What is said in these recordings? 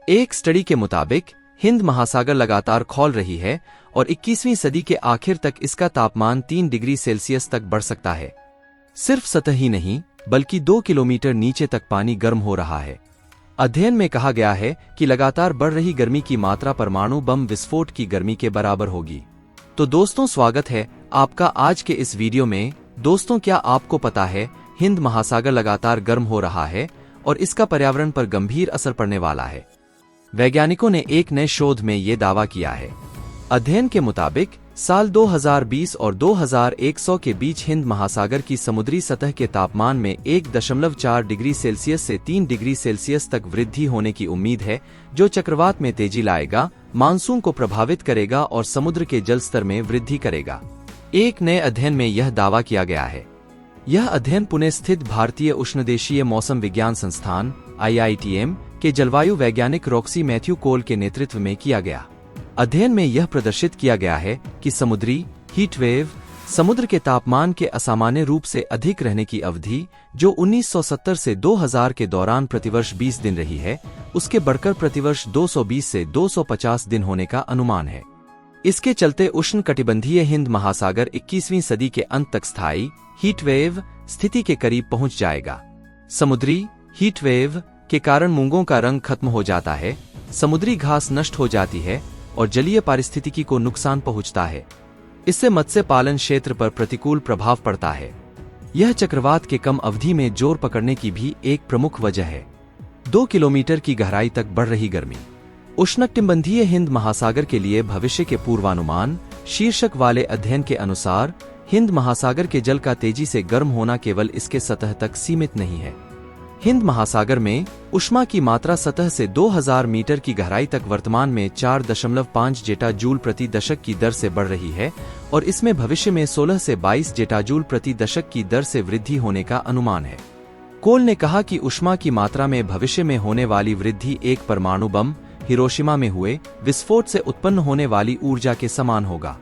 एक स्टडी के मुताबिक हिंद महासागर लगातार खौल रही है और 21वीं सदी के आखिर तक इसका तापमान 3 डिग्री सेल्सियस तक बढ़ सकता है। सिर्फ सतह ही नहीं बल्कि 2 किलोमीटर नीचे तक पानी गर्म हो रहा है। अध्ययन में कहा गया है कि लगातार बढ़ रही गर्मी की मात्रा परमाणु बम विस्फोट की गर्मी के बराबर होगी। तो दोस्तों, स्वागत है आपका आज के इस वीडियो में। दोस्तों, क्या आपको पता है हिंद महासागर लगातार गर्म हो रहा है और इसका पर्यावरण पर गंभीर असर पड़ने वाला है। वैज्ञानिकों ने एक नए शोध में ये दावा किया है। अध्ययन के मुताबिक साल 2020 और 2100 के बीच हिंद महासागर की समुद्री सतह के तापमान में 1.4 डिग्री सेल्सियस से 3 डिग्री सेल्सियस तक वृद्धि होने की उम्मीद है, जो चक्रवात में तेजी लाएगा, मानसून को प्रभावित करेगा और समुद्र के जल स्तर में वृद्धि करेगा। एक नए अध्ययन में यह दावा किया गया है। यह अध्ययन पुणे स्थित भारतीय उष्णदेशीय मौसम विज्ञान संस्थान IITM के जलवायु वैज्ञानिक रॉक्सी मैथ्यू कोल के नेतृत्व में किया गया। अध्ययन में यह प्रदर्शित किया गया है कि समुद्री हीट वेव, समुद्र के तापमान के असामान्य रूप से अधिक रहने की अवधि, जो 1970 से 2000 के दौरान प्रतिवर्ष 20 दिन रही है, उसके बढ़कर प्रतिवर्ष 220 से 250 दिन होने का अनुमान है। इसके चलते उष्णकटिबंधीय हिंद महासागर 21वीं सदी के अंत तक स्थायी हीट वेव स्थिति के करीब पहुंच जाएगा। समुद्री हीट वेव के कारण मूंगों का रंग खत्म हो जाता है, समुद्री घास नष्ट हो जाती है और जलीय पारिस्थितिकी को नुकसान पहुंचता है। इससे मत्स्य पालन क्षेत्र पर प्रतिकूल प्रभाव पड़ता है। यह चक्रवात के कम अवधि में जोर पकड़ने की भी एक प्रमुख वजह है। 2 किलोमीटर की गहराई तक बढ़ रही गर्मी। उष्णकटिबंधीय हिंद महासागर के लिए भविष्य के पूर्वानुमान शीर्षक वाले अध्ययन के अनुसार हिंद महासागर के जल का तेजी से गर्म होना केवल इसके सतह तक सीमित नहीं है। हिंद महासागर में ऊष्मा की मात्रा सतह से 2000 मीटर की गहराई तक वर्तमान में 4.5 जेटाजूल प्रति दशक की दर से बढ़ रही है और इसमें भविष्य में 16 से 22 जेटाजूल प्रति दशक की दर से वृद्धि होने का अनुमान है। कोल ने कहा कि ऊष्मा की मात्रा में भविष्य में होने वाली वृद्धि एक परमाणु बम हिरोशिमा में हुए विस्फोट से उत्पन्न होने वाली ऊर्जा के समान होगा।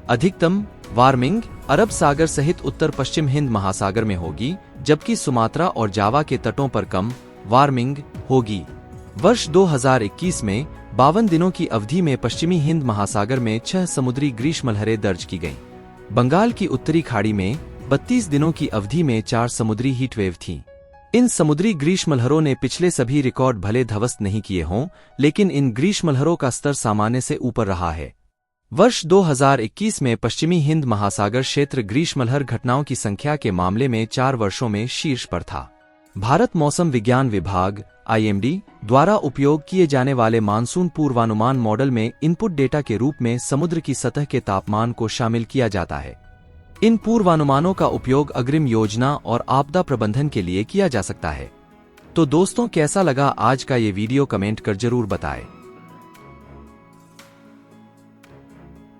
अधिकतम वार्मिंग अरब सागर सहित उत्तर पश्चिम हिंद महासागर में होगी, जबकि सुमात्रा और जावा के तटों पर कम वार्मिंग होगी। वर्ष 2021 में 52 दिनों की अवधि में पश्चिमी हिंद महासागर में 6 समुद्री ग्रीष्मलहरें दर्ज की गईं। बंगाल की उत्तरी खाड़ी में 32 दिनों की अवधि में 4 समुद्री हीटवेव थीं। इन समुद्री ग्रीष्मलहरों ने पिछले सभी रिकॉर्ड भले ध्वस्त नहीं किए हों, लेकिन इन ग्रीष्मलहरों का स्तर सामान्य से ऊपर रहा है। वर्ष 2021 में पश्चिमी हिंद महासागर क्षेत्र ग्रीष्मलहर घटनाओं की संख्या के मामले में 4 वर्षों में शीर्ष पर था। भारत मौसम विज्ञान विभाग IMD द्वारा उपयोग किए जाने वाले मानसून पूर्वानुमान मॉडल में इनपुट डेटा के रूप में समुद्र की सतह के तापमान को शामिल किया जाता है। इन पूर्वानुमानों का उपयोग अग्रिम योजना और आपदा प्रबंधन के लिए किया जा सकता है। तो दोस्तों, कैसा लगा आज का ये वीडियो, कमेंट कर जरूर बताएं।